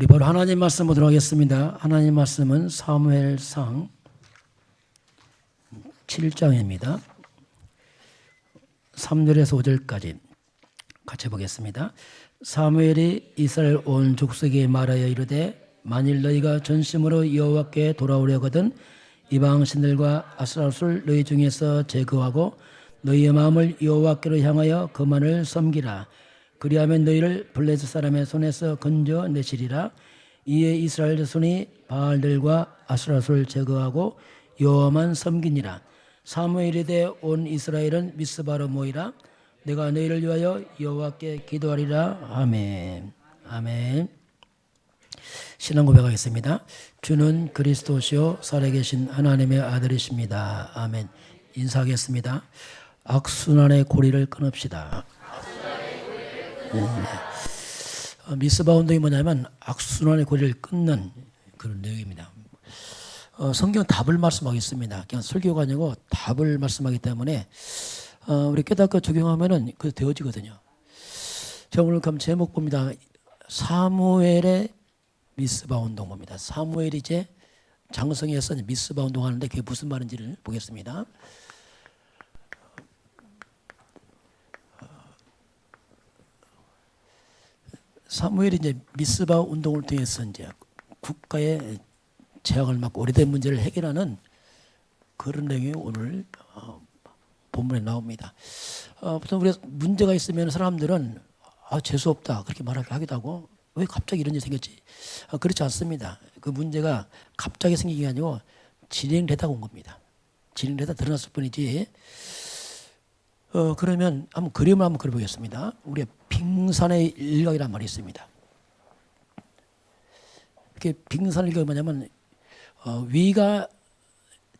우리 바로 하나님 말씀 보도록 하겠습니다. 하나님 말씀은 사무엘상 7장입니다. 3절에서 5절까지 같이 보겠습니다. 사무엘이 이스라엘 온 족속에게 말하여 이르되 만일 너희가 전심으로 여호와께 돌아오려거든 이방 신들과 아스라롯을 너희 중에서 제거하고 너희의 마음을 여호와께로 향하여 그만을 섬기라. 그리하면 너희를 블레셋 사람의 손에서 건져내시리라. 이에 이스라엘 자손이 바알들과 아스라롯을 제거하고 여호와만 섬기니라. 사무엘이 되 온 이스라엘은 미스바로 모이라. 내가 너희를 위하여 여호와께 기도하리라. 아멘. 아멘. 신앙 고백하겠습니다. 주는 그리스도시요 살아계신 하나님의 아들이십니다. 아멘. 인사하겠습니다. 악순환의 고리를 끊읍시다. 미스바 운동이 뭐냐면 악순환의 고리를 끊는 그런 내용입니다. 성경 답을 말씀하겠습니다. 그냥 설교가 아니고 답을 말씀하기 때문에 우리 깨닫고 적용하면은 그 되어지거든요. 자, 오늘 그럼 제목 봅니다. 사무엘의 미스바 운동 봅니다. 사무엘이 이제 장성에서 미스바 운동하는데 그게 무슨 말인지를 보겠습니다. 사무엘이 이제 미스바 운동을 통해서 이제 국가의 재앙을 막고 오래된 문제를 해결하는 그런 내용이 오늘 본문에 나옵니다. 보통 우리가 문제가 있으면 사람들은 재수 없다 그렇게 말하기도 하고 왜 갑자기 이런 일이 생겼지? 그렇지 않습니다. 그 문제가 갑자기 생긴 게 아니고 진행되다가 온 겁니다. 진행되다 드러났을 뿐이지. 그러면 한번 그림을 한번 그려보겠습니다. 우리가 빙산의 일각이라는 말이 있습니다. 이렇게 빙산의 일각이 뭐냐면 위가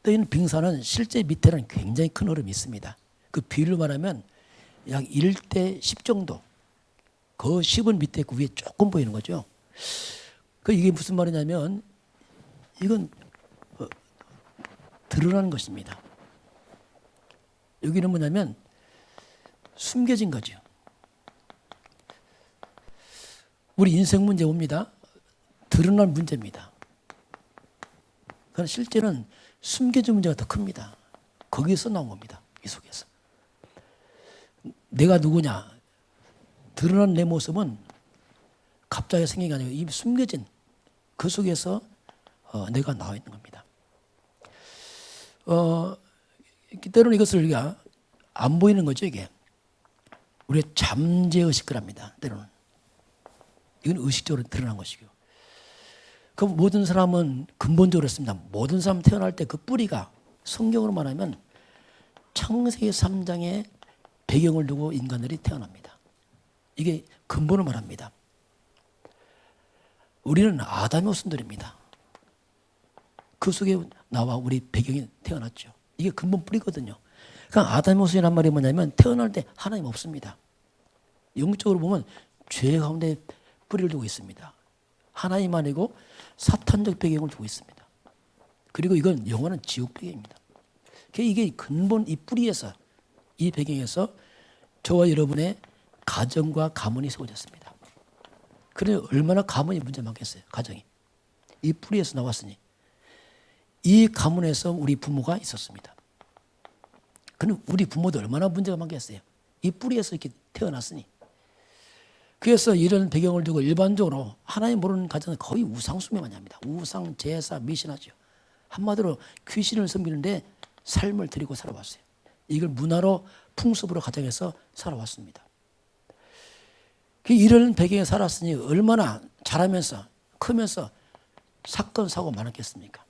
떠있는 빙산은 실제 밑에는 굉장히 큰 흐름이 있습니다. 그 비율로 말하면 약 1대 10 정도. 그 10은 밑에 그 위에 조금 보이는 거죠. 이게 무슨 말이냐면 이건 드러나는 것입니다. 여기는 뭐냐면 숨겨진 거죠. 우리 인생 문제 봅니다. 드러난 문제입니다. 그러나 실제는 숨겨진 문제가 더 큽니다. 거기에서 나온 겁니다. 이 속에서. 내가 누구냐? 드러난 내 모습은 갑자기 생긴 게 아니고 이미 숨겨진 그 속에서 내가 나와 있는 겁니다. 때로는 이것을 우리가 안 보이는 거죠, 이게. 우리의 잠재의식 거랍니다. 때로는. 이건 의식적으로 드러난 것이고. 그럼 모든 사람은 근본적으로 그렇습니다. 모든 사람 태어날 때 그 뿌리가 성경으로 말하면 창세기 3장의 배경을 두고 인간들이 태어납니다. 이게 근본을 말합니다. 우리는 아담의 후손들입니다. 그 속에 나와 우리 배경이 태어났죠. 이게 근본 뿌리거든요. 그러니까 아담의 후손이란 말이 뭐냐면 태어날 때 하나님 없습니다. 영적으로 보면 죄 가운데 뿌리를 두고 있습니다. 하나님 아니고 사탄적 배경을 두고 있습니다. 그리고 이건 영원한 지옥 배경입니다. 이게 근본 이 뿌리에서 이 배경에서 저와 여러분의 가정과 가문이 세워졌습니다. 그러니 얼마나 가문이 문제 많겠어요. 가정이. 이 뿌리에서 나왔으니. 이 가문에서 우리 부모가 있었습니다. 그럼 우리 부모도 얼마나 문제가 많겠어요. 이 뿌리에서 이렇게 태어났으니. 그래서 이런 배경을 두고 일반적으로 하나님 모르는 가정은 거의 우상숭배 많이 합니다. 우상, 제사, 미신하죠. 한마디로 귀신을 섬기는데 삶을 드리고 살아왔어요. 이걸 문화로 풍습으로 가정에서 살아왔습니다. 이런 배경에 살았으니 얼마나 자라면서 크면서 사건 사고 많았겠습니까?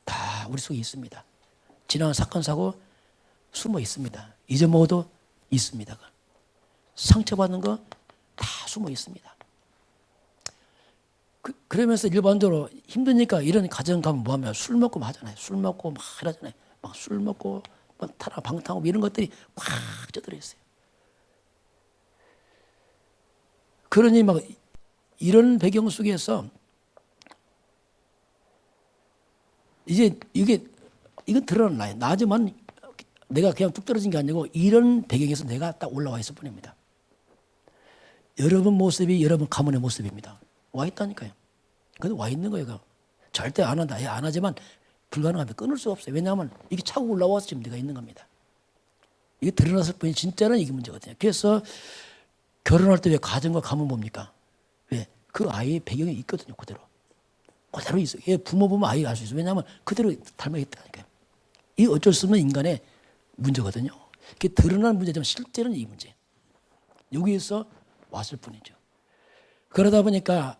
다 우리 속에 있습니다. 지나간 사건 사고 숨어 있습니다. 잊어먹어도 있습니다. 상처받는 거 다 숨어 있습니다. 그러면서 일반적으로 힘드니까 이런 가정 가면 뭐하면 술 먹고 하잖아요. 술 먹고 막 이러잖아요. 막 술 먹고 타라 방탕하고 이런 것들이 꽉 쪄들어 있어요. 그러니 막 이런 배경 속에서 이제 이건 드러나요. 나지만 내가 그냥 뚝 떨어진 게 아니고 이런 배경에서 내가 딱 올라와 있을 뿐입니다. 여러분 모습이 여러분 가문의 모습입니다. 와 있다니까요. 근데 와 있는 거예요. 절대 안 한다. 예, 안 하지만 불가능합니다. 끊을 수 없어요. 왜냐하면 이게 차고 올라와서 지금 내가 있는 겁니다. 이게 드러났을 뿐이 진짜는 이게 문제거든요. 그래서 결혼할 때 왜 가정과 가문 봅니까? 왜? 그 아이의 배경이 있거든요. 그대로. 그대로 있어요. 예, 부모 보면 아이가 알 수 있어요. 왜냐하면 그대로 닮아있다니까요. 이 어쩔 수 없는 인간의 문제거든요. 그게 드러난 문제지만 실제는 이 문제. 여기에서 왔을 뿐이죠. 그러다 보니까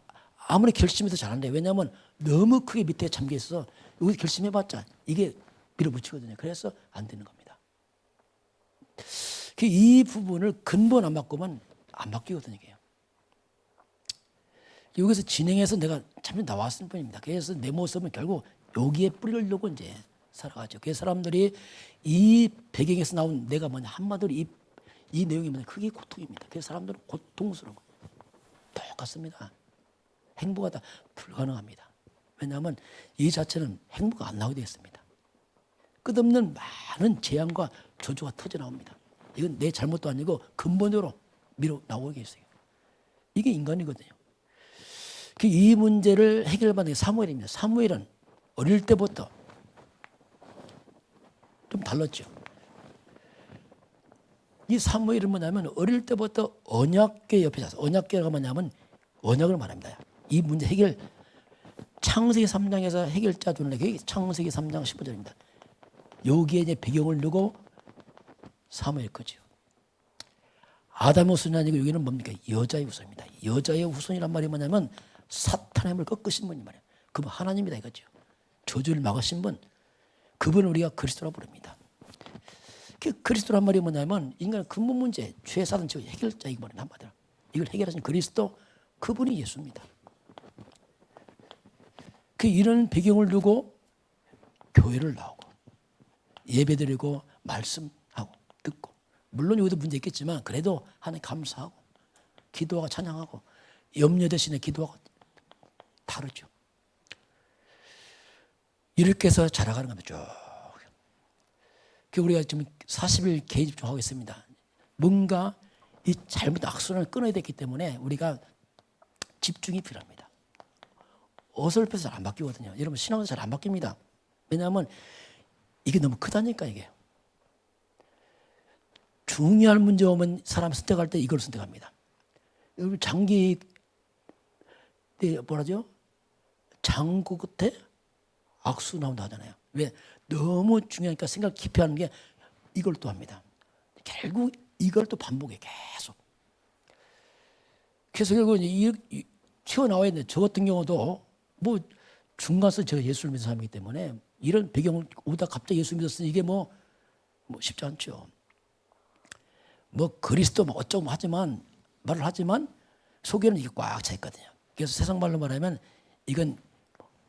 아무리 결심해도 잘 안 돼요. 왜냐하면 너무 크게 밑에 잠겨 있어서 여기 결심해봤자 이게 밀어붙이거든요. 그래서 안 되는 겁니다. 이 부분을 근본 안 바꾸면 안 바뀌거든요. 이게요. 여기서 진행해서 내가 참 나왔을 뿐입니다. 그래서 내 모습은 결국 여기에 뿌리려고 이제 살아가죠. 그래서 사람들이 이 배경에서 나온 내가 뭐냐 한마디로 이 내용이 뭐냐 그게 고통입니다. 그래서 사람들은 고통스러운 거예요. 똑같습니다. 행복하다 불가능합니다. 왜냐하면 이 자체는 행복이 안 나오게 되어 있습니다. 끝없는 많은 재앙과 저주가 터져 나옵니다. 이건 내 잘못도 아니고 근본적으로 밀어 나오게 있어요. 이게 인간이거든요. 이 문제를 해결받는 게 사무엘입니다. 사무엘은 어릴 때부터 좀 달랐죠. 이 사무엘은 뭐냐면 어릴 때부터 언약궤 옆에 자서 언약궤가 뭐냐면 언약을 말합니다. 이 문제 해결 창세기 3장에서 해결자 주는 게 창세기 3장 15절입니다. 여기에 이제 배경을 두고 사무엘 거죠. 아담의 후손이 아니고 여기는 뭡니까? 여자의 후손입니다. 여자의 후손이란 말이 뭐냐면 사탄의 힘을 꺾으신 분이 말이에요. 그분 하나님이다 이거죠. 저주를 막으신 분, 그분을 우리가 그리스도라고 부릅니다. 그리스도란 말이 뭐냐면 인간의 근본 문제, 죄 사단 저 해결자 이거 말이에요. 한마디로 이걸 해결하신 그리스도, 그분이 예수입니다. 이런 배경을 두고 교회를 나오고 예배드리고 말씀하고 듣고 물론 여기도 문제 있겠지만 그래도 하나님 감사하고 기도하고 찬양하고 염려 대신에 기도하고 다르죠. 이렇게 해서 자라가는 겁니다. 쭉. 우리가 지금 40일 개인 집중하고 있습니다. 뭔가 이 잘못 악순환을 끊어야 되기 때문에 우리가 집중이 필요합니다. 어설퍼서 잘 안 바뀌거든요. 여러분 신앙도 잘 안 바뀝니다. 왜냐하면 이게 너무 크다니까 이게. 중요한 문제 오면 사람 선택할 때 이걸 선택합니다. 여러분 장기 뭐라죠? 장구 끝에 악수 나온다 하잖아요. 왜? 너무 중요하니까 생각 깊이 하는 게 이걸 또 합니다. 결국 이걸 또 반복해 계속. 그래서 결국 튀어나와야 되는데 저 같은 경우도 뭐 중간에서 제가 예수를 믿는 사람이기 때문에 이런 배경을 오다 갑자기 예수 믿었으니 이게 뭐 쉽지 않죠. 뭐 그리스도 뭐 어쩌고 하지만 말을 하지만 속에는 이게 꽉 차 있거든요. 그래서 세상 말로 말하면 이건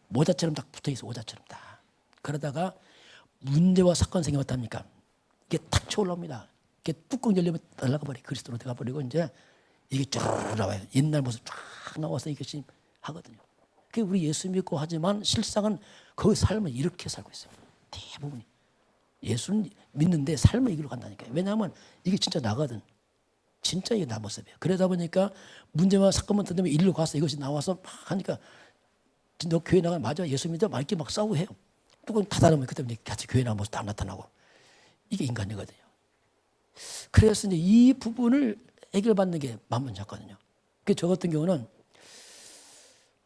모자처럼 딱 붙어 있어. 모자처럼 딱. 그러다가 문제와 사건 생겨봤답니까? 이게 탁 쳐올라옵니다. 이게 뚜껑 열리면 날아가 버려. 그리스도로 들어가 버리고 이제 이게 쭉 나와요. 옛날 모습 쫙 나와서 이것이 하거든요. 그게 우리 예수 믿고 하지만 실상은 그 삶을 이렇게 살고 있어요. 대부분이. 예수는 믿는데 삶을 이기로 간다니까요. 왜냐하면 이게 진짜 나거든. 진짜 이게 나 모습이에요. 그러다 보니까 문제와 사건만 터지면 일로 가서 이것이 나와서 막 하니까 너 교회 나가 맞아 예수 믿어 막 이렇게 막 싸우고 해요. 뚜껑 닫아놓으면 그때 같이 교회 나온 모습 다 나타나고 이게 인간이거든요. 그래서 이제 이 부분을 해결받는 게 만문작거든요. 그래서 저 같은 경우는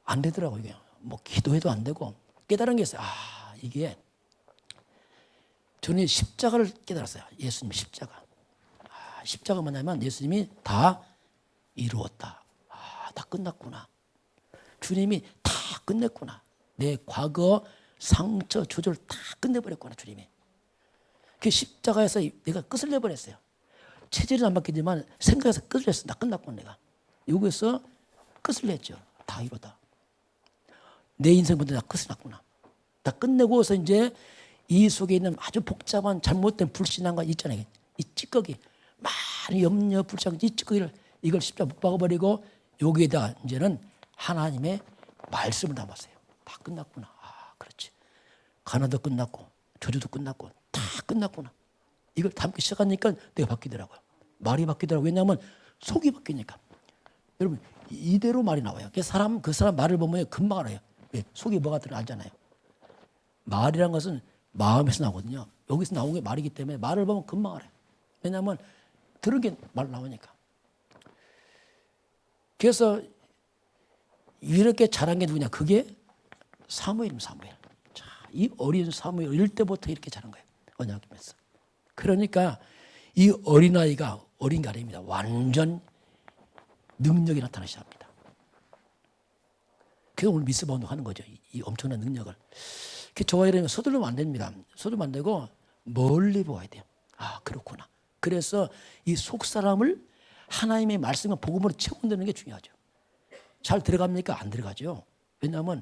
안 되더라고요. 이게 뭐 기도해도 안 되고 깨달은 게 있어요. 아 이게 저는 십자가를 깨달았어요. 예수님 십자가. 십자가 뭐냐면 예수님이 다 이루었다. 다 끝났구나. 주님이 다 끝냈구나. 내 과거 상처 조절 다 끝내버렸구나 주님이. 그 십자가에서 내가 끝을 내버렸어요. 체질은 안 바뀌지만 생각에서 끝을 냈어. 나 끝났구나 내가. 여기서 끝을 냈죠. 다 이루었다. 내 인생부터 다 끝이 났구나. 다 끝내고서 이제 이 속에 있는 아주 복잡한 잘못된 불신앙과 있잖아요. 이 찌꺼기. 많은 염려, 불쌍, 이 찌꺼기를 이걸 십자가 못 박아버리고 여기에다 이제는 하나님의 말씀을 담았어요. 다 끝났구나. 그렇지. 가난도 끝났고 저주도 끝났고 다 끝났구나. 이걸 담기 시작하니까 내가 바뀌더라고요. 말이 바뀌더라고요. 왜냐하면 속이 바뀌니까. 여러분 이대로 말이 나와요. 그 사람 말을 보면 금방 알아요. 왜? 속에 뭐가 들어 알잖아요. 말이란 것은 마음에서 나오거든요. 여기서 나온 게 말이기 때문에 말을 보면 금방 알아요. 왜냐하면 들은 게 말 나오니까. 그래서 이렇게 잘한 게 누구냐? 그게 사무엘입니다. 사무엘. 자, 이 어린 사무엘 어릴 때부터 이렇게 잘한 거예요. 언약이면서. 그러니까 이 어린아이가 어린 게 아닙니다. 완전 능력이 나타나기 시작합니다. 그래서 오늘 미스바 운동하는 거죠. 이 엄청난 능력을. 저와 이러면 서두르면 안 됩니다. 서두르면 안 되고 멀리 보아야 돼요. 아, 그렇구나. 그래서 이 속사람을 하나님의 말씀과 복음으로 채운다는 게 중요하죠. 잘 들어갑니까? 안 들어가죠. 왜냐하면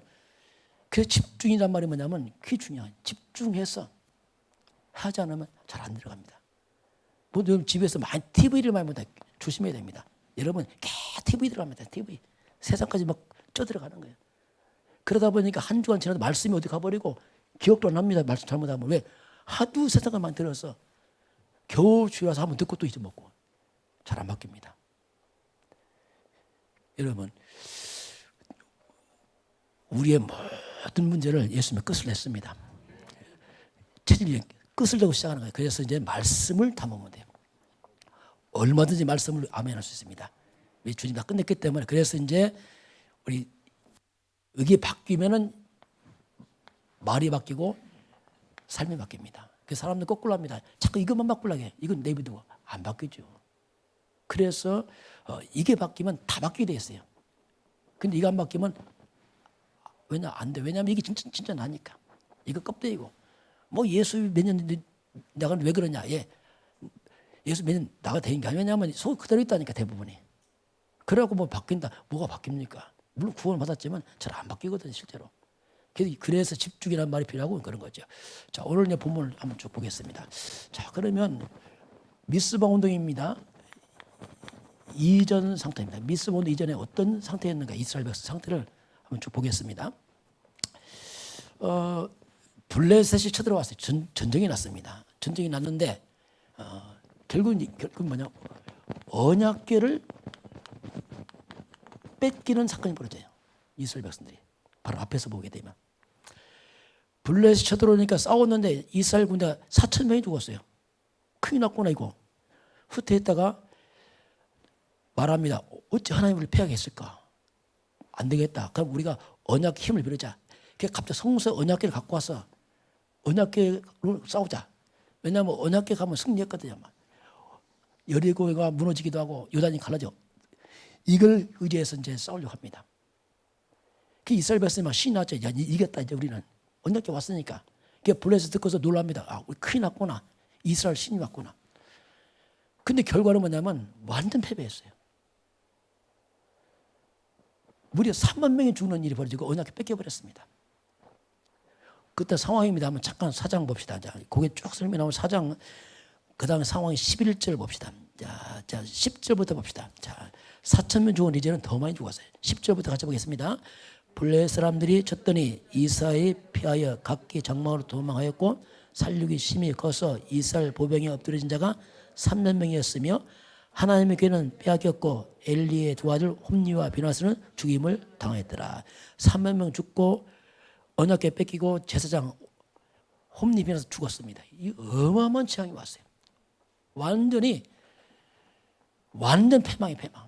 그 집중이란 말이 뭐냐면 그게 중요해요. 집중해서 하지 않으면 잘 안 들어갑니다. 여러분 집에서 많이 TV를 많이 보다 조심해야 됩니다. 여러분 TV 들어갑니다. TV. 세상까지 막 쪄들어가는 거예요. 그러다 보니까 한 주간 지나도 말씀이 어디 가버리고 기억도 안 납니다. 말씀 잘못하면. 왜? 하도 세상을 많이 들어서 겨우 주에 와서 한번 듣고 또 잊어먹고 잘 안 바뀝니다. 여러분 우리의 모든 문제를 예수님이 끝을 냈습니다. 체질이 끝을 내고 시작하는 거예요. 그래서 이제 말씀을 담으면 돼요. 얼마든지 말씀을 아멘할 수 있습니다. 우리 주님 다 끝냈기 때문에. 그래서 이제 우리 이게 바뀌면은 말이 바뀌고 삶이 바뀝니다. 그 사람들 거꾸로 합니다. 자꾸 이것만 바꾸려고 해. 이건 내비두고 안 바뀌죠. 그래서 이게 바뀌면 다 바뀌게 돼 있어요. 근데 이거 안 바뀌면 왜냐 안 돼. 왜냐하면 이게 진짜 나니까. 이거 껍데기고. 뭐 예수 몇 년 내가 왜 그러냐. 예. 예수 몇 년 나가 되는 게 아니야. 왜냐하면 속 그대로 있다니까 대부분이. 그래갖고 뭐 바뀐다. 뭐가 바뀝니까? 물론 구원을 받았지만 잘 안 바뀌거든요, 실제로. 그래서 집중이라는 말이 필요하고 그런 거죠. 자, 오늘 이제 본문을 한번 쭉 보겠습니다. 자, 그러면 미스바 운동입니다. 이전 상태입니다. 미스바 운동 이전에 어떤 상태였는가? 이스라엘 백성 상태를 한번 쭉 보겠습니다. 블레셋이 쳐들어왔어요. 전쟁이 났습니다. 전쟁이 났는데 결국 뭐냐? 언약궤를 뺏기는 사건이 벌어져요. 이스라엘 백성들이. 바로 앞에서 보게 되면. 블레셋이 쳐들어오니까 싸웠는데 이스라엘 군대가 4,000명이 죽었어요. 큰일 났구나 이거. 후퇴했다가 말합니다. 어찌 하나님을 패하겠을까? 안 되겠다. 그럼 우리가 언약 힘을 빌자. 그래서 갑자기 성서 언약궤를 갖고 와서 언약궤로 싸우자. 왜냐하면 언약궤 가면 승리했거든요. 여리고가 무너지기도 하고 요단이 갈라져. 이걸 의지해서 이제 싸우려고 합니다. 그 이스라엘 백성이 막 신이 났죠. 야, 이겼다 이제 우리는. 언약궤 왔으니까. 그 블레셋 듣고서 놀랍니다. 아, 우리 큰일 났구나. 이스라엘 신이 왔구나. 근데 결과는 뭐냐면 완전 패배했어요. 무려 3만 명이 죽는 일이 벌어지고 언약궤 뺏겨버렸습니다. 그때 상황입니다. 한번 잠깐 사장 봅시다. 자, 거기에 쭉 설명 나오면 사장, 그 다음에 상황이 11절 봅시다. 자, 10절부터 봅시다. 자, 4,000명 죽은 이제는 더 많이 죽었어요. 10절부터 같이 보겠습니다. 블레셋 사람들이 쳤더니 이사에 피하여 각기 장막으로 도망하였고 살육이 심히 커서 이스라엘 보병에 엎드려진 자가 3만 명이었으며 하나님의 괴는 빼앗겼고 엘리의 두 아들 홈니와 비나스는 죽임을 당하였더라. 3만 명 죽고 언약궤 뺏기고 제사장 홈니 비나스 죽었습니다. 이 어마어마한 재앙이 왔어요. 완전 패망이 패망.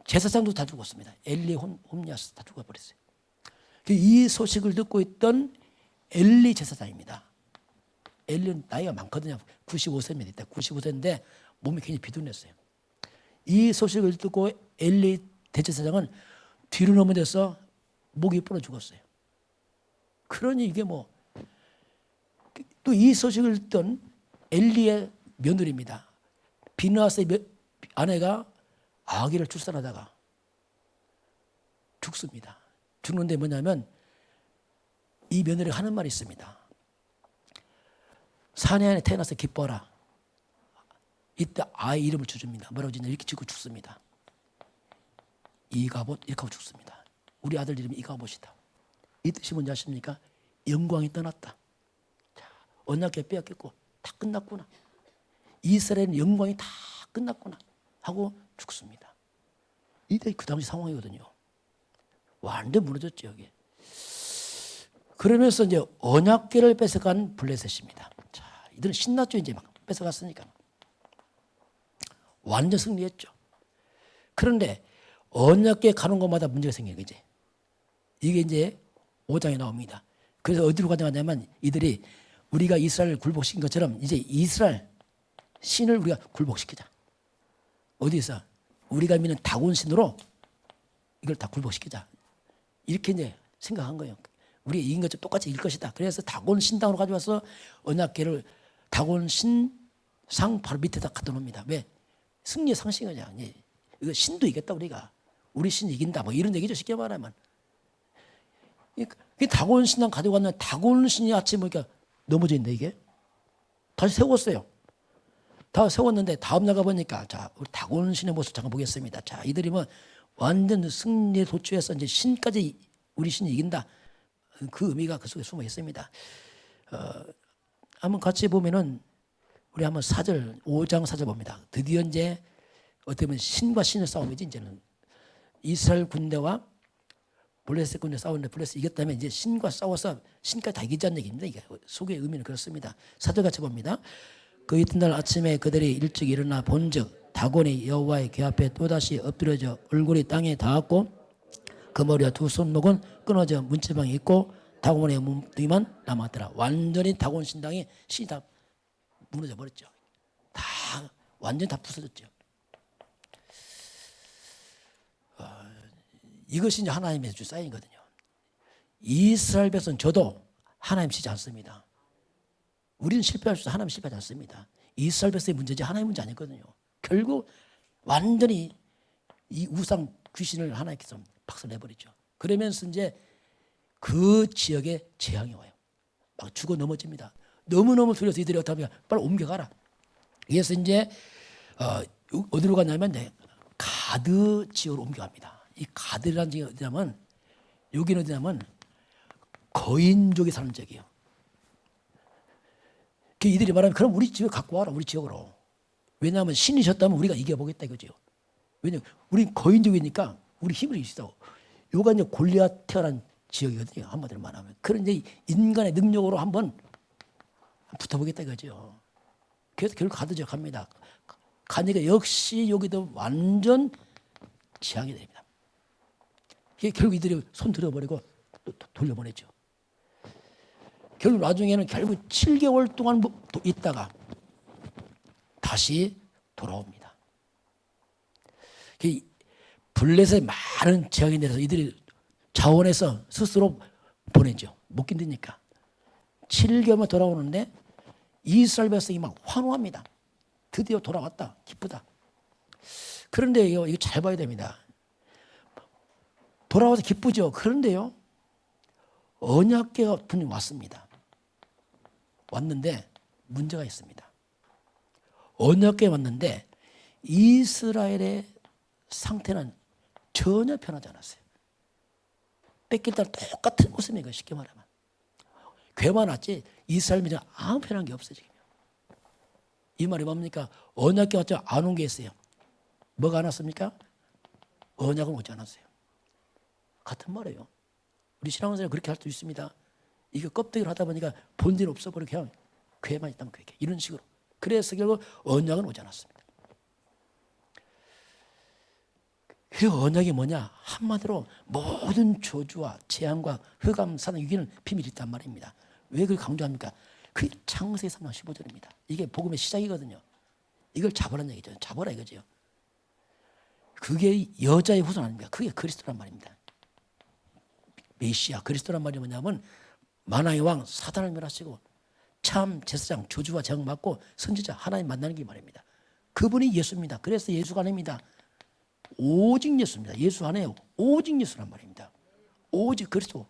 제사장도 다 죽었습니다. 엘리 홈니아스 다 죽어버렸어요. 이 소식을 듣고 있던 엘리 제사장입니다. 엘리는 나이가 많거든요. 95세입니다. 95세인데 몸이 굉장히 비둔했어요. 이 소식을 듣고 엘리 대제사장은 뒤로 넘어져서 목이 부러 죽었어요. 그러니 이게 뭐 또 이 소식을 듣던 엘리의 며느리입니다. 비느하스의 아내가 아기를 출산하다가 죽습니다. 죽는데 뭐냐면 이 며느리가 하는 말이 있습니다. 사내 안에 태어나서 기뻐라. 이때 아이 이름을 주줍니다. 뭐라고 짓냐 이렇게 짓고 죽습니다. 이가봇 이렇게 하고 죽습니다. 우리 아들 이름이 이가봇이다. 이 뜻이 뭔지 아십니까? 영광이 떠났다. 자, 언약궤 빼앗겼고 다 끝났구나. 이스라엘은 영광이 다 끝났구나 하고 죽습니다. 이때 그 당시 상황이거든요. 완전 무너졌죠, 여기. 그러면서 이제 언약궤를 뺏어간 블레셋입니다. 자, 이들은 신났죠, 이제 막 뺏어갔으니까. 완전 승리했죠. 그런데 언약궤 가는 곳마다 문제가 생기는 거지. 이게 이제 5장에 나옵니다. 그래서 어디로 가냐면 이들이 우리가 이스라엘을 굴복시킨 것처럼 이제 이스라엘 신을 우리가 굴복시키자. 어디서? 우리가 믿는 다곤 신으로 이걸 다 굴복시키자. 이렇게 이제 생각한 거예요. 우리가 이긴 것처럼 똑같이 이길 것이다. 그래서 다곤 신당으로 가져와서 언약궤를 다곤 신상 바로 밑에다 갖다 놓습니다. 왜? 승리의 상징이냐. 이거 신도 이겼다 우리가. 우리 신 이긴다. 뭐 이런 얘기죠. 쉽게 말하면. 이 다곤 신당 가지고 왔는데 다곤 신이 아침에 보니까 넘어져 있네 이게. 다시 세웠어요. 다 세웠는데 다음 날 가보니까 자 우리 다곤 신의 모습 잠깐 보겠습니다. 자 이들이 뭐 완전 승리에 도취해서 이제 신까지 우리 신이 이긴다. 그 의미가 그 속에 숨어 있습니다. 한번 같이 보면은 우리 한번 4절 5장 4절 봅니다. 드디어 이제 어떻게 보면 신과 신의 싸움이지 이제는 이스라엘 군대와 블레셋 군대 싸우는데 블레셋 이겼다면 이제 신과 싸워서 신까지 다 이기자는 얘기입니다. 이게 속의 의미는 그렇습니다. 4절 같이 봅니다. 그 이튿날 아침에 그들이 일찍 일어나 본즉 다곤이 여호와의 궤 앞에 또다시 엎드려져 얼굴이 땅에 닿았고 그 머리와 두 손목은 끊어져 문지방에 있고 다곤의 몸뚱이만 남았더라. 완전히 다곤 신당이 신이 다 무너져 버렸죠. 다 완전히 다 부서졌죠. 이것이 이제 하나님의 주 사인이거든요. 이스라엘 백성 저도 하나님 치지 않습니다. 우리는 실패할 수 있어 하나님 실패하지 않습니다. 이스라엘 백성의 문제지 하나님의 문제 아니거든요. 결국 완전히 이 우상 귀신을 하나님께서 박살내버리죠. 그러면서 이제 그 지역에 재앙이 와요. 막 죽어 넘어집니다. 너무너무 두려워서 이들이 어떻게 하면 빨리 옮겨가라. 그래서 이제 어디로 갔냐면 가드 지역으로 옮겨갑니다. 이 가드라는 지역이 어디냐면 여기는 어디냐면 거인족이 사는 지역이에요. 이들이 말하면 그럼 우리 집에 갖고 와라 우리 지역으로. 왜냐하면 신이셨다면 우리가 이겨보겠다 이거죠. 왜냐하면 우리 거인족이니까 우리 힘을 있어. 요가 이제 골리앗 태어난 지역이거든요. 한마디로 말하면. 그런 이제 인간의 능력으로 한번 붙어보겠다 이거죠. 그래서 결국 가드 지역 갑니다. 가니까 역시 여기도 완전 재앙이 됩니다. 결국 이들이 손 들어버리고 또 돌려보냈죠. 결국 나중에는 결국 7개월 동안 있다가 다시 돌아옵니다. 블레셋에 많은 재앙이 내려서 이들이 자원해서 스스로 보내죠. 못 견디니까. 7개월만 돌아오는데 이스라엘 백성이 막 환호합니다. 드디어 돌아왔다. 기쁘다. 그런데 이거 잘 봐야 됩니다. 돌아와서 기쁘죠. 그런데요. 언약궤가 분명히 왔습니다. 왔는데 문제가 있습니다. 언약궤 왔는데 이스라엘의 상태는 전혀 변하지 않았어요. 뺏길 때랑 똑같은 모습이에요. 쉽게 말하면. 궤만 왔지 이스라엘 민족은 아무 변한 게 없어요. 지금. 이 말이 뭡니까? 언약궤 왔죠. 안 온 게 있어요. 뭐가 안 왔습니까? 언약은 오지 않았어요. 같은 말이에요. 우리 신앙생활 그렇게 할 수 있습니다. 이게 껍데기로 하다 보니까 본질 없어버리고 그냥 궤만 있다면 궤 이런 식으로. 그래서 결국 언약은 오지 않았습니다. 그 언약이 뭐냐? 한마디로 모든 저주와 재앙과 흑암, 사단, 위기는 비밀이 있단 말입니다. 왜 그걸 강조합니까? 그게 창세기 3장 15절입니다. 이게 복음의 시작이거든요. 이걸 잡으라는 얘기죠. 잡으라 이거죠. 그게 여자의 후손 아닙니까? 그게 그리스도란 말입니다. 메시아 그리스도란 말이 뭐냐면 만왕의 왕 사단을 멸하시고 참 제사장 저주와 재앙 받고 선지자 하나님 만나는 게 말입니다. 그분이 예수입니다. 그래서 예수가 아닙니다. 오직 예수입니다. 예수 안에요. 오직 예수란 말입니다. 오직 그리스도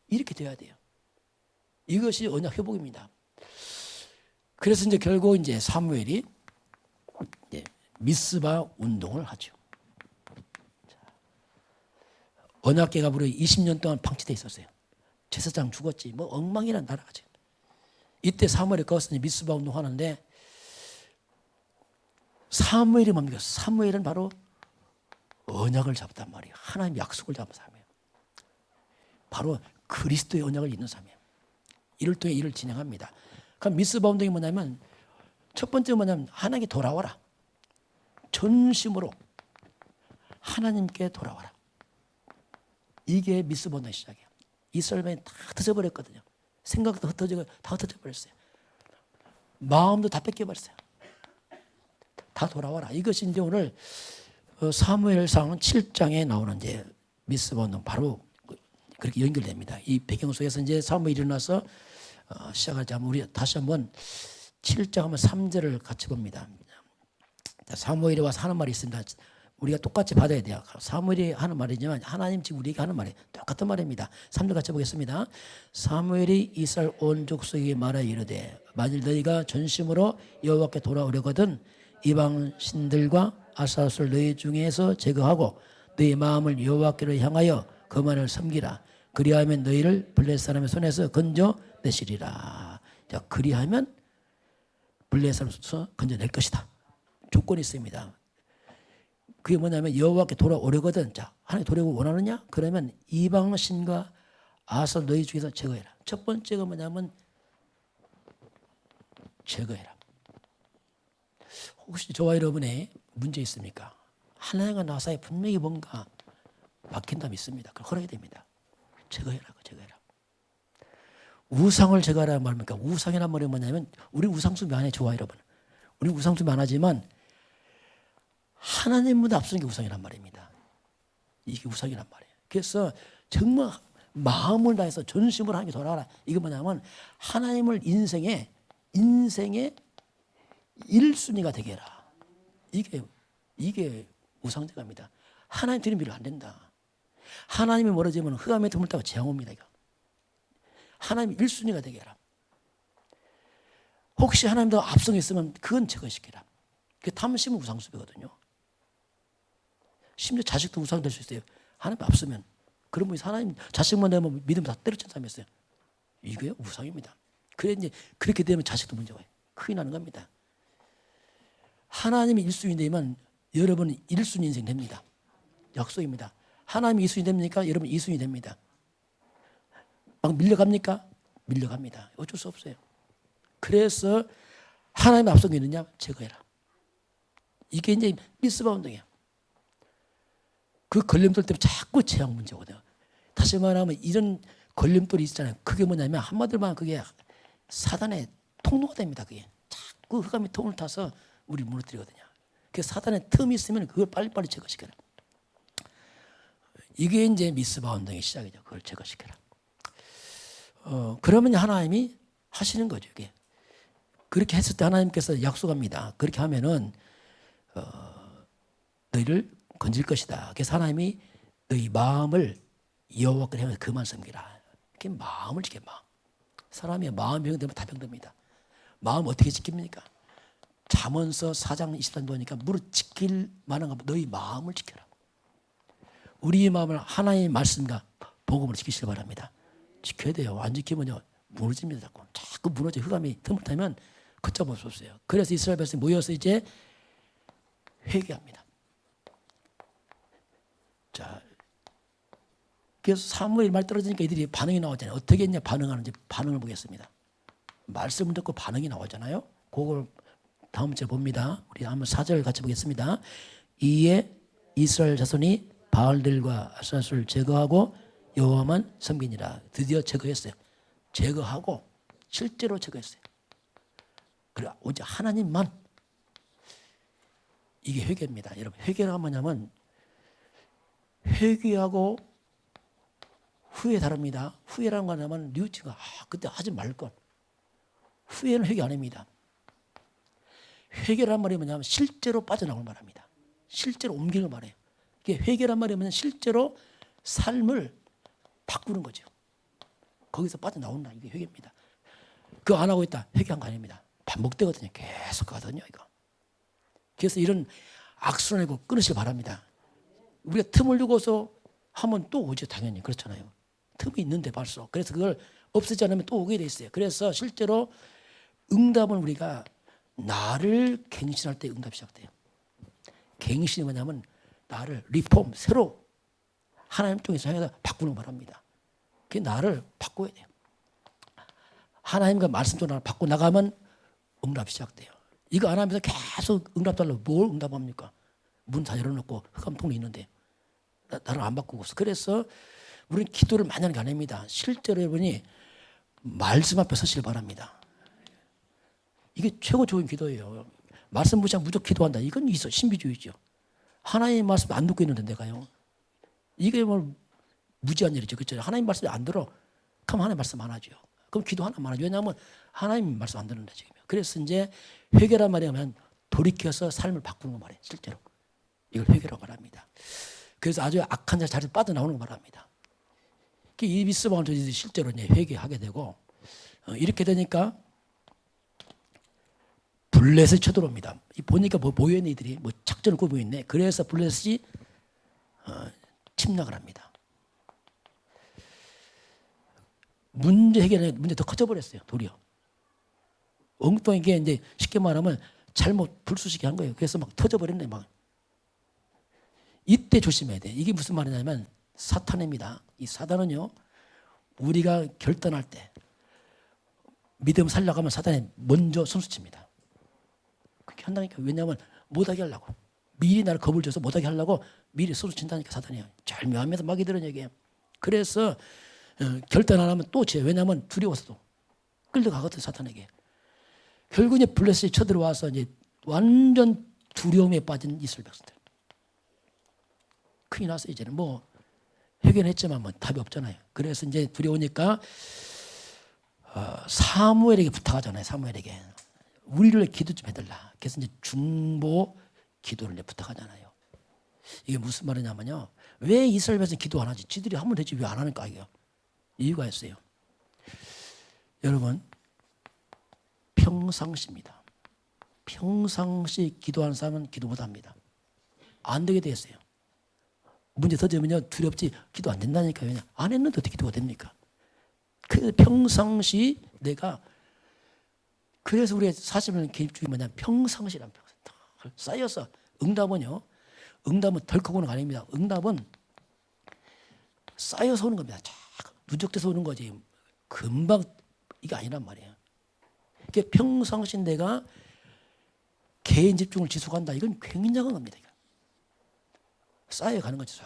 이렇게 돼야 돼요. 이것이 언약 회복입니다. 그래서 이제 결국 이제 사무엘이 미스바 운동을 하죠. 언약궤가 무려 20년 동안 방치돼 있었어요. 제사장 죽었지 뭐 엉망이란 나라가지. 이때 사무엘이 거기서 미스바 운동하는데 사무엘이 뭡니까? 사무엘은 바로 언약을 잡단 말이에요. 하나님 약속을 잡은 사람이에요. 바로 그리스도의 언약을 잇는 사람이에요. 이를 통해 일을 진행합니다. 그럼 미스바 운동이 뭐냐면 첫 번째 뭐냐면 하나님께 돌아와라. 전심으로 하나님께 돌아와라. 이게 미스바 운동의 시작이에요. 이스라엘이 다 흩어져버렸거든요. 생각도 흩어지고 다 흩어져버렸어요. 마음도 다 뺏겨버렸어요. 다 돌아와라. 이것이 이제 오늘 사무엘상 7장에 나오는 이제 미스바 운동 바로 그렇게 연결됩니다. 이 배경 속에서 이제 사무엘이 일어나서 시작하자면 우리 다시 한번 7장 한번 3절을 같이 봅니다. 사무엘이 와서 하는 말이 있습니다. 우리가 똑같이 받아야 돼요. 사무엘이 하는 말이지만 하나님 지금 우리에게 하는 말이 똑같은 말입니다. 3절 같이 보겠습니다. 사무엘이 이스라엘 온 족속에게 말하여 이르되 만일 너희가 전심으로 여호와께 돌아오려거든 이방 신들과 아사스를 너희 중에서 제거하고 너희 마음을 여호와께로 향하여 그만을 섬기라. 그리하면 너희를 블레셋 사람의 손에서 건져내시리라. 자, 그리하면 블레셋 사람에서 건져낼 것이다. 조건이 있습니다. 그게 뭐냐면 여호와께 돌아오려거든. 자, 하나님 돌아오고 원하느냐? 그러면 이방 신과 아사 너희 중에서 제거해라. 첫 번째가 뭐냐면 제거해라. 혹시 저와 여러분의 문제 있습니까? 하나님과 나 사이에 분명히 뭔가 막힌다 믿습니다. 그럼 허락이 됩니다. 제거해라. 제거해라. 우상을 제거하라는 말입니까? 우상이란 말이 뭐냐면 우리 우상숭배 안 해. 저와 여러분. 우리 우상숭배 안 하지만 하나님보다 앞서는 게 우상이란 말입니다. 이게 우상이란 말이에요. 그래서 정말 마음을 다해서 전심으로 하나님께 돌아가라. 이게 뭐냐면 하나님을 인생의 1순위가 되게 해라. 이게 우상제가입니다. 하나님 드린 비를 안 된다. 하나님이 멀어지면 흑암에 드물다고 재앙 옵니다. 이거. 하나님이 1순위가 되게 해라. 혹시 하나님도 앞서 있으면 그건 제거시켜라. 그게 탐심은 우상숭배거든요. 심지어 자식도 우상 될 수 있어요. 하나님 앞서면. 그런 분이 하나님 자식만 되면 믿음 다 때려친 사람이었어요. 이게 우상입니다. 그래 이제 그렇게 되면 자식도 문제가 크게 나는 겁니다. 하나님이 1순위 되면 여러분은 1순위 인생 됩니다. 약속입니다. 하나님이 2순위 됩니까? 여러분 2순위 됩니다. 막 밀려갑니까? 밀려갑니다. 어쩔 수 없어요. 그래서 하나님의 앞서고 있느냐? 제거해라. 이게 이제 미스바 운동이에요. 그 걸림돌 때문에 자꾸 재앙 문제거든요. 다시 말하면 이런 걸림돌이 있잖아요. 그게 뭐냐면 한마디로 말하면 그게 사단의 통로가 됩니다. 그게 자꾸 흑암이 통을 타서 우리 무너뜨리거든요. 그 사단의 틈이 있으면 그걸 빨리빨리 제거시켜라. 이게 이제 미스바 운동의 시작이죠. 그걸 제거시켜라. 그러면 하나님이 하시는 거죠. 이게. 그렇게 했을 때 하나님께서 약속합니다. 그렇게 하면은 너희를 건질 것이다. 그래서 하나님이 너희 마음을 여호와께 향해서 그만 섬기라. 이렇게 마음을 지켜. 마음. 사람이 마음 병되면 다 병듭니다. 마음 어떻게 지킵니까? 잠언서 4장 23절 보니까 무릇 지킬 만한 것 너희 마음을 지켜라. 우리의 마음을 하나님의 말씀과 복음으로 지키시기 바랍니다. 지켜야 돼요. 안 지키면요 무너집니다. 자꾸 무너져. 흑암이 틈을 타면 걷잡을 수 없어요. 그래서 이스라엘 백성이 모여서 이제 회개합니다. 자, 그래서 사무엘 말 떨어지니까 이들이 반응이 나오잖아요. 어떻게 했냐 반응하는지 반응을 보겠습니다. 말씀을 듣고 반응이 나오잖아요. 그걸 다음 주에 봅니다. 우리 한번 4절 같이 보겠습니다. 이에 이스라엘 자손이 바알들과 아스라스를 제거하고 여호와만 섬기니라. 드디어 제거했어요. 제거하고 실제로 제거했어요. 그리고 오직 하나님만. 이게 회개입니다. 여러분 회개가 뭐냐면 회개하고 후회 다릅니다. 후회라는 거 하면 뉘우치가 그때 하지 말걸. 후회는 회개 안 합니다. 회개란 말이 뭐냐면 실제로 빠져나올 말합니다. 실제로 옮기는 말이에요. 이게 회개란 말이 뭐냐면 실제로 삶을 바꾸는 거죠. 거기서 빠져나온다. 이게 회개입니다. 그거 안 하고 있다. 회개한 거 아닙니다. 반복되거든요. 계속 가거든요. 이거. 그래서 이런 악순환이고 끊으시기 바랍니다. 우리가 틈을 두고서 하면 또 오죠. 당연히. 그렇잖아요. 틈이 있는데 벌써. 그래서 그걸 없애지 않으면 또 오게 돼 있어요. 그래서 실제로 응답은 우리가 나를 갱신할 때 응답이 시작돼요. 갱신이 뭐냐면 나를 리폼, 새로 하나님 통해서 행해서 바꾸는 바랍니다. 그게 나를 바꿔야 돼요. 하나님과 말씀도 나를 바꿔 나가면 응답이 시작돼요. 이거 안 하면서 계속 응답 달라고 뭘 응답합니까? 문 다 열어놓고 흑암통로 있는데 나를 안 바꾸고 있어. 그래서 우리는 기도를 많이 하는 게 아닙니다. 실제로 여러분이 말씀 앞에 서시길 바랍니다. 이게 최고 좋은 기도예요. 말씀 무시하고 무조건 기도한다. 이건 있어. 신비주의죠. 하나님 말씀 안 듣고 있는데 내가요. 이게 뭐 무지한 일이죠. 그렇죠? 하나님 말씀 안 들어. 그럼 하나님 말씀 안 하죠. 그럼 기도 하나만 하죠. 왜냐하면 하나님 말씀 안 듣는다 지금. 그래서 이제 회개란 말이면 돌이켜서 삶을 바꾸는 거 말이에요. 실제로. 이걸 회개라고 말합니다. 그래서 아주 악한 자리에서 빠져나오는 거 말합니다. 이 미스방을 실제로 이제 회개하게 되고 이렇게 되니까 블레셋이 쳐들어옵니다. 보니까 뭐 모여있는 이들이 뭐 작전을 꾸미고 있네. 그래서 블레셋이 침략을 합니다. 문제 해결에 문제 더 커져버렸어요. 도리어. 엉뚱하게 이제 쉽게 말하면 잘못 불쏘시게 한 거예요. 그래서 막 터져버렸네. 막. 이때 조심해야 돼. 이게 무슨 말이냐면 사탄입니다. 이 사단은요, 우리가 결단할 때 믿음 살려가면 사단이 먼저 선수칩니다. 그렇게 한다니까. 왜냐하면 못하게 하려고. 미리 나를 겁을 줘서 못하게 하려고 미리 선수친다니까 사단이요. 잘 묘하면서 막 이들은 얘기해요. 그래서 결단 안 하면 또 져요. 왜냐하면 두려워서도 끌려가거든 사탄에게. 결국 이제 블레셋이 쳐들어와서 이제 완전 두려움에 빠진 이스라엘 백성들. 큰일 났어요. 이제는 뭐 해결했지만 뭐 답이 없잖아요. 그래서 이제 두려우니까 사무엘에게 부탁하잖아요. 사무엘에게 우리를 기도 좀 해달라. 그래서 이제 중보 기도를 이제 부탁하잖아요. 이게 무슨 말이냐면요. 왜 이스라엘 백성이 기도 안 하지? 지들이 하면 되지 왜 안 하는가 이게요. 이유가 있어요. 여러분 평상시입니다. 평상시 기도하는 사람은 기도 못합니다. 안 되게 돼 있어요. 문제 터지면요 두렵지 기도 안 된다니까요. 왜냐 안 했는데 어떻게 기도가 됩니까? 그래서 평상시 내가 그래서 우리의 40년 개입주의 뭐냐 평상시란 평상 쌓여서 응답은요. 응답은 덜컥 오는 거 아닙니다. 응답은 쌓여서 오는 겁니다. 누적돼서 오는 거지. 금방 이게 아니란 말이에요. 이게 평상시 내가 개인 집중을 지속한다. 이건 굉장한 겁니다. 쌓여가는 거죠.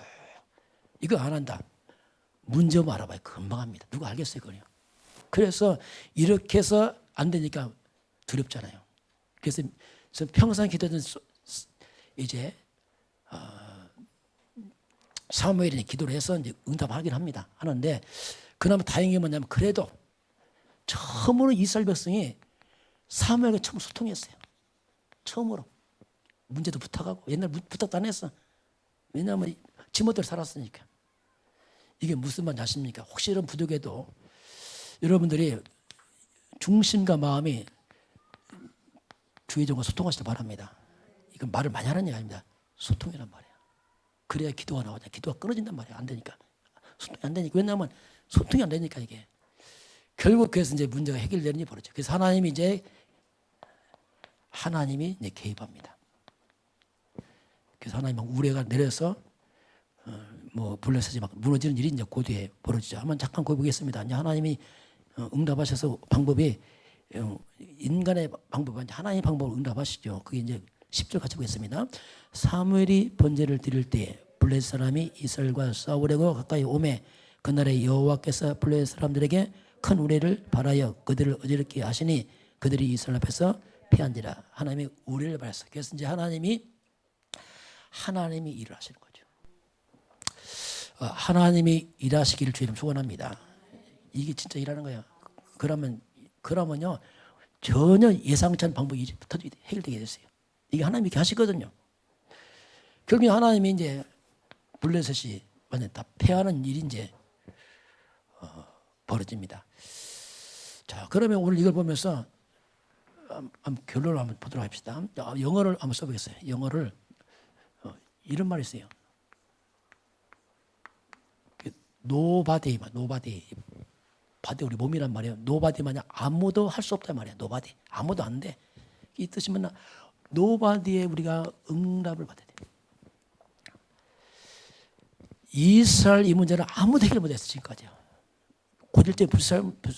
이거 안 한다. 문제 뭐 알아봐요. 금방 합니다. 누가 알겠어요, 그거요. 그래서 이렇게 해서 안 되니까 두렵잖아요. 그래서 평상 기도는 이제 사무엘이 기도를 해서 이제 응답하긴 합니다. 하는데 그나마 다행인 게 뭐냐면 그래도 처음으로 이스라엘 백성이 사무엘과 처음 소통했어요. 처음으로 문제도 부탁하고 옛날 부탁도 안 했어. 왜냐하면 지멋대로 살았으니까. 이게 무슨 말인지 아십니까? 혹시 이런 부족해도 여러분들이 중심과 마음이 주의적으로 소통하시길 바랍니다. 이건 말을 많이 하는 얘기 아닙니다. 소통이란 말이에요. 그래야 기도가 나오냐. 기도가 끊어진단 말이에요. 안 되니까. 소통이 안 되니까. 왜냐하면 소통이 안 되니까 이게. 결국 그래서 이제 문제가 해결되는 일이 벌어져요. 그래서 하나님이 이제 개입합니다. 그래서 하나님 막 우레가 내려서 뭐 블레셋이 막 무너지는 일이 이제 그 뒤에 벌어지죠. 한번 잠깐 보겠습니다. 이제 하나님이 응답하셔서 방법이 인간의 방법이 아니라 하나님의 방법을 응답하시죠. 그게 이제 10절 같이 보겠습니다. 사무엘이 번제를 드릴 때에 블레셋 사람이 이스라엘과 싸우려고 가까이 오매 그날에 여호와께서 블레셋 사람들에게 큰 우레를 발하여 그들을 어지럽게 하시니 그들이 이스라엘 앞에서 패한지라. 하나님이 우레를 발했어요. 그래서 이제 하나님이 일을 하시는 거죠. 하나님이 일하시기를 주님 축원합니다. 이게 진짜 일하는 거예요. 그러면요 전혀 예상치 않은 방법이 해결되게 됐어요. 이게 하나님이 이렇게 하시거든요. 결국 하나님이 이제 블레셋이 완전 다 패하는 일이 이제 벌어집니다. 자, 그러면 오늘 이걸 보면서 결론을 한번 보도록 합시다. 영어를 한번 써보겠어요. 영어를 이런 말이 있어요. nobody. 바디 우리 몸이란 말이에요. nobody 마냥 아무도 할 수 없단 말이에요. nobody. 아무도 안 돼. 이 뜻이면 nobody에 우리가 응답을 받아야 돼. 이스라엘 이 문제는 아무도 해결 못했어요. 지금까지요. 고질적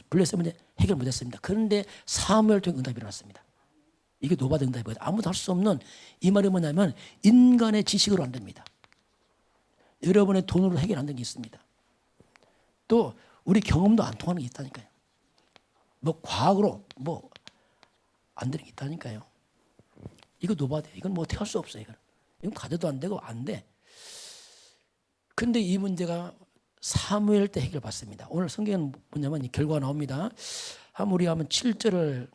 블레셋 문제 해결 못했습니다. 그런데 사무엘 통해 응답이 일어났습니다. 이게 노바드 응답이거든요. 아무도 할 수 없는, 이 말이 뭐냐면 인간의 지식으로 안 됩니다. 여러분의 돈으로 해결 안 되는 게 있습니다. 또 우리 경험도 안 통하는 게 있다니까요. 뭐 과학으로 뭐 안 되는 게 있다니까요. 이거 노바드, 이건 뭐 어떻게 할 수 없어요. 이건 가져도 안 되고 안 돼. 근데 이 문제가 사무엘 때 해결받습니다. 오늘 성경은 뭐냐면 이 결과가 나옵니다. 우리 한번 7절을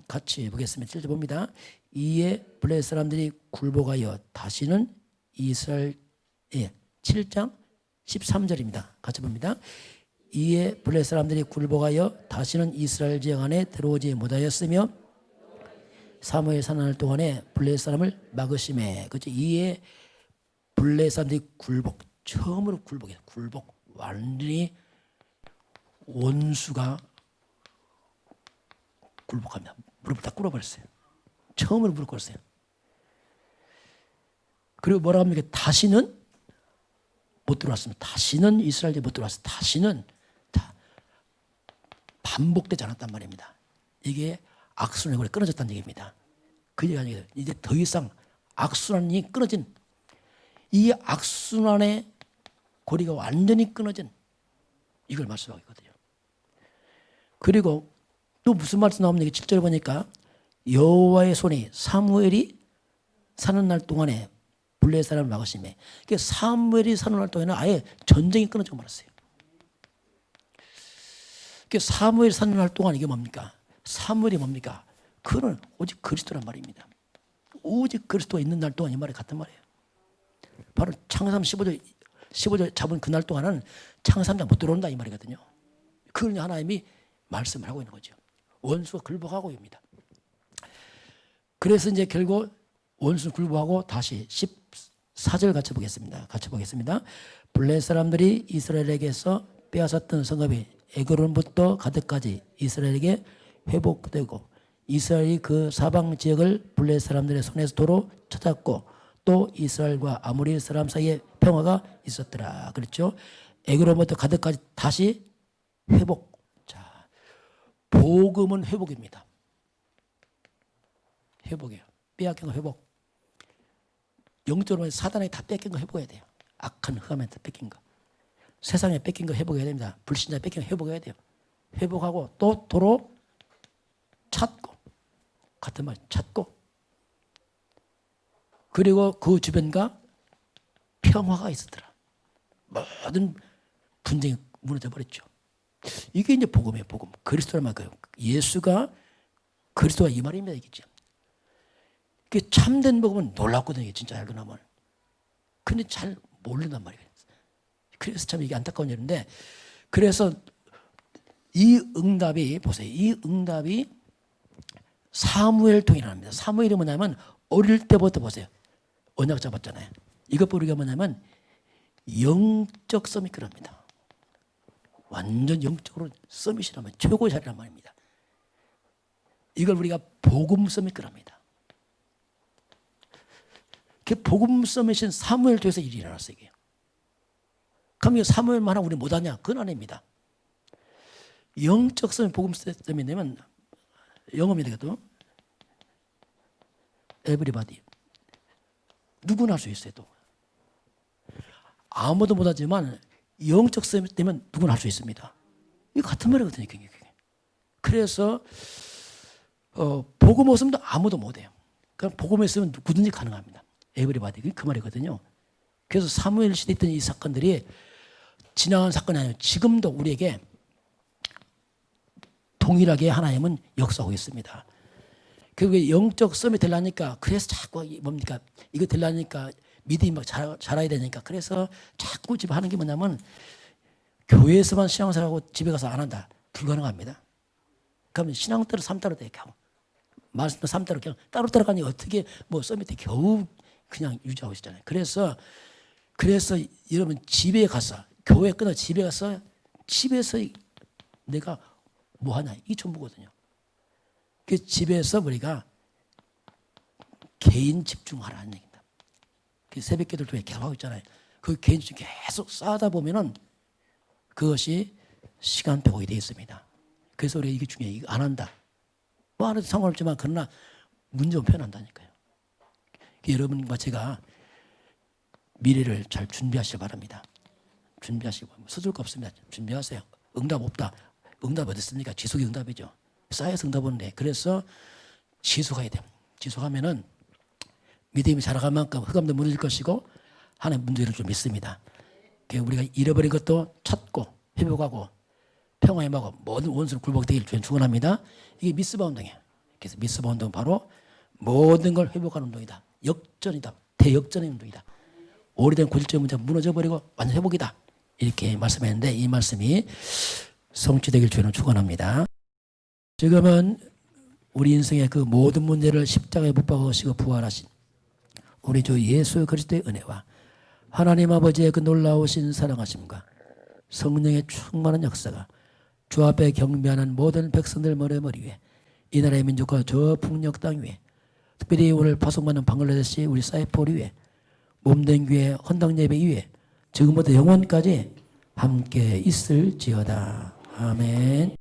같이 보겠습니다. 7절 봅니다. 이에 블레셋 사람들이 굴복하여 다시는 이스라엘, 7장 13절입니다. 같이 봅니다. 이에 블레셋 사람들이 굴복하여 다시는 이스라엘 지역 안에 들어오지 못하였으며 사무엘 사는 동안에 블레셋 사람을 막으심에. 그렇죠. 이에 블레셋 사람들이 굴복, 처음으로 굴복이에요. 굴복. 완전히 원수가 굴복합니다. 무릎을 다 꿇어버렸어요. 처음으로 무릎 꿇었어요. 그리고 뭐라고 합니까? 다시는 못 들어왔습니다. 다시는 이스라엘에 못 들어왔어요. 다시는 다 반복되지 않았단 말입니다. 이게 악순환이 오래 끊어졌다는 얘기입니다. 그 얘기가 아니에요. 이제 더 이상 악순환이 끊어진, 이 악순환의 고리가 완전히 끊어진, 이걸 말씀하고 있거든요. 그리고 또 무슨 말씀 나옵니까? 7절에 보니까 여호와의 손이 사무엘이 사는 날 동안에 블레셋 사람을 막으시매. 그러니까 사무엘이 사는 날 동안에는 아예 전쟁이 끊어지고 말았어요. 그러니까 사무엘이 사는 날 동안 이게 뭡니까? 사무엘이 뭡니까? 그는 오직 그리스도란 말입니다. 오직 그리스도가 있는 날 동안 이 말이 같단 말이에요. 바로 창세기 15절 잡은 그날 동안은 창세기장 못 들어온다 이 말이거든요. 그걸 하나님이 말씀을 하고 있는 거죠. 원수가 굴복하고 있습니다. 그래서 이제 결국 원수 굴복하고 다시 14절 같이 보겠습니다. 블레셋 사람들이 이스라엘에게서 빼앗았던 성읍이 에그론부터 가드까지 이스라엘에게 회복되고 이스라엘이 그 사방 지역을 블레셋 사람들의 손에서 도로 찾았고 또 이스라엘과 아모리 사람 사이에 평화가 있었더라. 그렇죠? 에그론부터 가드까지 다시 회복. 자, 복음은 회복입니다. 회복이에요. 빼앗긴 거 회복. 영적으로 사단에 다 뺏긴 거 회복해야 돼요. 악한 흑암한테 뺏긴 거. 세상에 뺏긴 거 회복해야 됩니다. 불신자 뺏긴 거 회복해야 돼요. 회복하고 또 도로 찾고, 같은 말 찾고, 그리고 그 주변과 평화가 있었더라. 모든 분쟁이 무너져 버렸죠. 이게 이제 복음이에요. 복음. 그리스도란 말이에요. 그리스도가 이 말입니다. 이게죠. 그 참된 복음은 놀랍거든요. 진짜 알고 나면. 근데 잘 모른단 말이에요. 그래서 참 이게 안타까운 일인데, 그래서 이 응답이, 보세요. 이 응답이 사무엘 통해 일어납니다. 사무엘이 뭐냐면 어릴 때부터 보세요. 언약 잡았잖아요. 이것 우리가 뭐냐면 영적 서밋이랍니다. 완전 영적으로 서밋이라면 최고의 자리란 말입니다. 이걸 우리가 복음 서밋이랍니다. 그 복음 서밋인 사무엘 통해서 일이 일어났어요. 이게. 그럼 사무엘만 하고 우리 못하냐? 그건 아닙니다. 영적 서밋, 복음 서밋이 되면 영어입니다. 이것도. everybody. 누구나 할 수 있어요. 또. 아무도 못하지만 영적 서밋 되면 누구나 할 수 있습니다. 이거 같은 말이거든요. 그래서 복음 없으면 아무도 못해요. 그럼 복음 있으면 누구든지 가능합니다. everybody. 그 말이거든요. 그래서 사무엘 시대에 있던 이 사건들이 지나간 사건이 아니에요. 지금도 우리에게 동일하게 하나님은 역사하고 있습니다. 그게 영적 썸이 되려니까, 그래서 자꾸 뭡니까? 이거 되려니까 믿음이 막 자라야 되니까, 그래서 자꾸 집에 하는 게 뭐냐면 교회에서만 신앙생활하고 집에 가서 안 한다. 불가능합니다. 그러면 신앙 따로 삶 따로 돼. 말씀도 삶 따로 그냥 따로 가니 어떻게 뭐 썸이 돼. 겨우 그냥 유지하고 있잖아요. 그래서 여러분 집에 가서, 교회 끊어 집에 가서 집에서 내가 뭐 하냐, 이 전부거든요. 그 집에서 우리가 개인 집중하라는 얘기입니다. 그 새벽 기도를 통해 이렇게 하고 있잖아요. 그 개인주의 계속 쌓다 보면은 그것이 시간 회복이 되어 있습니다. 그래서 우리가 이게 중요해. 이거 안 한다. 뭐 안 해도 상관없지만 그러나 문제는 표현한다니까요. 여러분과 제가 미래를 잘 준비하시길 바랍니다. 준비하시고 서둘 거 없습니다. 준비하세요. 응답 없다. 응답 어디 있습니까? 지속이 응답이죠. 쌓여서 응답인데 그래서 지속해야 돼요. 지속하면은 믿음이 자라갈 만큼 흑암도 무너질 것이고 하나님 문제를 좀 믿습니다. 우리가 잃어버린 것도 찾고 회복하고 평화에 임하고 모든 원수를 굴복되기를 주님 축원합니다. 이게 미스바 운동이에요. 그래서 미스바 운동은 바로 모든 걸 회복하는 운동이다. 역전이다. 대역전의 운동이다. 오래된 고질적 문제가 무너져버리고 완전 회복이다. 이렇게 말씀했는데 이 말씀이 성취되길 주님 축원합니다. 지금은 우리 인생의 그 모든 문제를 십자가에 못 박으시고 부활하신 우리 주 예수 그리스도의 은혜와 하나님 아버지의 그 놀라우신 사랑하심과 성령의 충만한 역사가 주 앞에 경배하는 모든 백성들 머리 위에 이 나라의 민족과 저 북녘 땅 위에 특별히 오늘 파송받는 방글라데시 우리 사이폴 위에 몸된 교회 헌당 예배 위에 지금부터 영원까지 함께 있을지어다. 아멘.